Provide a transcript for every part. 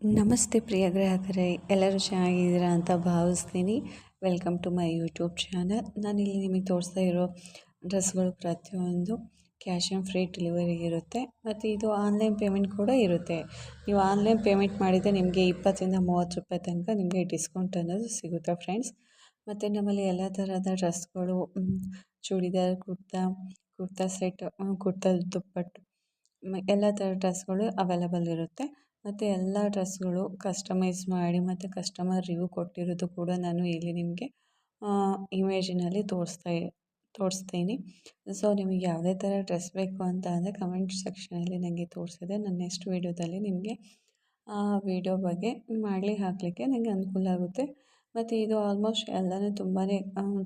ನಮಸ್ತೆ ಪ್ರಿಯ ಗ್ರಾಹಕರೇ, ಎಲ್ಲರೂ ಚೆನ್ನಾಗಿದ್ದೀರಾ ಅಂತ ಭಾವಿಸ್ತೀನಿ. Welcome to my YouTube channel. ನಾನಿಲ್ಲಿ ನಿಮಗೆ ತೋರಿಸ್ತಾ ಇರೋ ಡ್ರೆಸ್ಗಳು ಪ್ರತಿಯೊಂದು ಕ್ಯಾಶ್ ಆನ್ ಫ್ರೀ ಡೆಲಿವರಿ ಇರುತ್ತೆ. ಮತ್ತು ಇದು ಆನ್ಲೈನ್ ಪೇಮೆಂಟ್ ಕೂಡ ಇರುತ್ತೆ. ನೀವು ಆನ್ಲೈನ್ ಪೇಮೆಂಟ್ ಮಾಡಿದರೆ ನಿಮಗೆ 20ರಿಂದ 30 ರೂಪಾಯಿ ತನಕ ನಿಮಗೆ ಡಿಸ್ಕೌಂಟ್ ಅನ್ನೋದು ಸಿಗುತ್ತೆ ಫ್ರೆಂಡ್ಸ್. ಮತ್ತು ನಮ್ಮಲ್ಲಿ ಎಲ್ಲ ಥರದ ಡ್ರೆಸ್ಗಳು, ಚೂಡಿದಾರ್, ಕುರ್ತಾ ಸೆಟ್, ಕುರ್ತಾ ದುಪ್ಪಟ್ಟು, ಎಲ್ಲ ಥರ ಡ್ರೆಸ್ಗಳು ಅವೈಲಬಲ್ ಇರುತ್ತೆ. ಮತ್ತು ಎಲ್ಲ ಡ್ರೆಸ್ಗಳು ಕಸ್ಟಮೈಸ್ ಮಾಡಿ ಮತ್ತು ಕಸ್ಟಮರ್ ರಿವ್ಯೂ ಕೊಟ್ಟಿರೋದು ಕೂಡ ನಾನು ಇಲ್ಲಿ ನಿಮಗೆ ಇಮೇಜಿನಲ್ಲಿ ತೋರಿಸ್ತೀನಿ. ಸೊ ನಿಮಗೆ ಯಾವುದೇ ಥರ ಡ್ರೆಸ್ ಬೇಕು ಅಂತ ಅಂದರೆ ಕಮೆಂಟ್ ಸೆಕ್ಷನಲ್ಲಿ ನನಗೆ ತೋರಿಸಿದೆ. ನಾನು ನೆಕ್ಸ್ಟ್ ವೀಡಿಯೋದಲ್ಲಿ ನಿಮಗೆ ಆ ವಿಡಿಯೋ ಬಗ್ಗೆ ಹಾಕಲಿಕ್ಕೆ ನನಗೆ ಅನುಕೂಲ ಆಗುತ್ತೆ. ಮತ್ತು ಇದು ಆಲ್ಮೋಸ್ಟ್ ಎಲ್ಲನೂ ತುಂಬಾ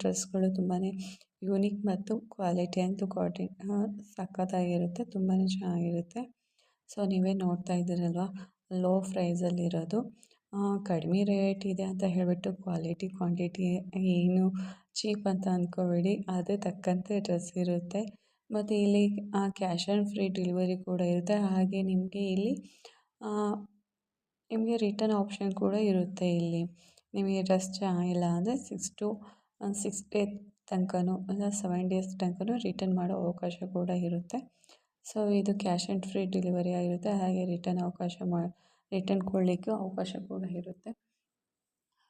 ಡ್ರೆಸ್ಗಳು ತುಂಬಾ ಯೂನಿಕ್ ಮತ್ತು ಕ್ವಾಲಿಟಿ ಅಂತೂ ಸಖತ್ತಾಗಿರುತ್ತೆ, ತುಂಬಾ ಚೆನ್ನಾಗಿರುತ್ತೆ. ಸೊ ನೀವೇ ನೋಡ್ತಾ ಇದ್ದೀರಲ್ವ, ಲೋ ಪ್ರೈಸಲ್ಲಿರೋದು, ಕಡಿಮೆ ರೇಟ್ ಇದೆ ಅಂತ ಹೇಳಿಬಿಟ್ಟು ಕ್ವಾಂಟಿಟಿ ಏನು ಚೀಪ್ ಅಂತ ಅಂದ್ಕೋಬೇಡಿ. ಅದೇ ತಕ್ಕಂತೆ ಡ್ರೆಸ್ ಇರುತ್ತೆ. ಮತ್ತು ಇಲ್ಲಿ ಕ್ಯಾಶ್ ಆನ್ ಫ್ರೀ ಡೆಲಿವರಿ ಕೂಡ ಇರುತ್ತೆ. ಹಾಗೆ ನಿಮಗೆ ಇಲ್ಲಿ ನಿಮಗೆ ರಿಟರ್ನ್ ಆಪ್ಷನ್ ಕೂಡ ಇರುತ್ತೆ. ಇಲ್ಲಿ ನಿಮಗೆ ಡ್ರೆಸ್ ಚೆನ್ನಾಗಿಲ್ಲ ಅಂದರೆ 6 ಡೇ ತನಕನೂ ಇಲ್ಲ 7 ಡೇಸ್ ತನಕನೂ ರಿಟರ್ನ್ ಮಾಡೋ ಅವಕಾಶ ಕೂಡ ಇರುತ್ತೆ. ಸೊ ಇದು ಕ್ಯಾಶ್ ಆನ್ ಫ್ರೀ ಡೆಲಿವರಿ ಆಗಿರುತ್ತೆ. ಹಾಗೆ ರಿಟರ್ನ್ ಕೊಡಲಿಕ್ಕೆ ಅವಕಾಶ ಕೂಡ ಇರುತ್ತೆ.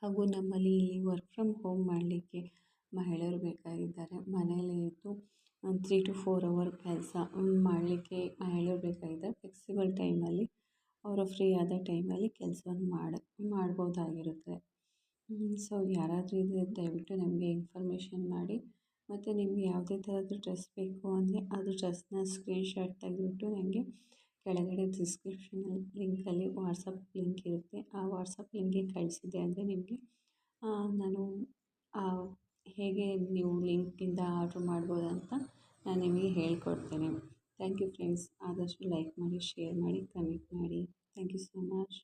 ಹಾಗೂ ನಮ್ಮಲ್ಲಿ ಇಲ್ಲಿ ವರ್ಕ್ ಫ್ರಮ್ ಹೋಮ್ ಮಾಡಲಿಕ್ಕೆ ಮಹಿಳೆಯರು ಬೇಕಾಗಿದ್ದಾರೆ. ಮನೆಯಲ್ಲೇ ಇದ್ದು 3 to 4 ಅವರ್ ಕೆಲಸ ಮಾಡಲಿಕ್ಕೆ ಮಹಿಳೆಯರು ಬೇಕಾಗಿದ್ದಾರೆ. ಫ್ಲೆಕ್ಸಿಬಲ್ ಟೈಮಲ್ಲಿ ಅವರು ಫ್ರೀ ಆದ ಟೈಮಲ್ಲಿ ಕೆಲಸವನ್ನು ಮಾಡ್ಬೋದಾಗಿರುತ್ತೆ. ಸೊ ಯಾರಾದರೂ ಇದ್ದರೆ ದಯವಿಟ್ಟು ನಮಗೆ ಇನ್ಫಾರ್ಮೇಷನ್ ಮಾಡಿ. ಮತ್ತು ನಿಮಗೆ ಯಾವುದೇ ಥರದ್ದು ಡ್ರೆಸ್ ಬೇಕು ಅಂದರೆ ಅದು ಡ್ರೆಸ್ನ ಸ್ಕ್ರೀನ್ಶಾಟ್ ತೆಗೆದುಬಿಟ್ಟು ನನಗೆ ಕೆಳಗಡೆ ಡಿಸ್ಕ್ರಿಪ್ಷನಲ್ಲಿ ಲಿಂಕಲ್ಲಿ ವಾಟ್ಸಪ್ ಲಿಂಕ್ ಇರುತ್ತೆ. ಆ ವಾಟ್ಸಪ್ ಲಿಂಕ್ಗೆ ಕಳಿಸಿದೆ ಅಂದರೆ ನಿಮಗೆ ನಾನು ಹೇಗೆ ನೀವು ಲಿಂಕಿಂದ ಆರ್ಡ್ರ್ ಮಾಡ್ಬೋದು ಅಂತ ನಾನು ನಿಮಗೆ ಹೇಳ್ಕೊಡ್ತೇನೆ. Thank you friends. ಆದಷ್ಟು ಲೈಕ್ ಮಾಡಿ, ಶೇರ್ ಮಾಡಿ, ಕಮೆಂಟ್ ಮಾಡಿ. Thank you so much.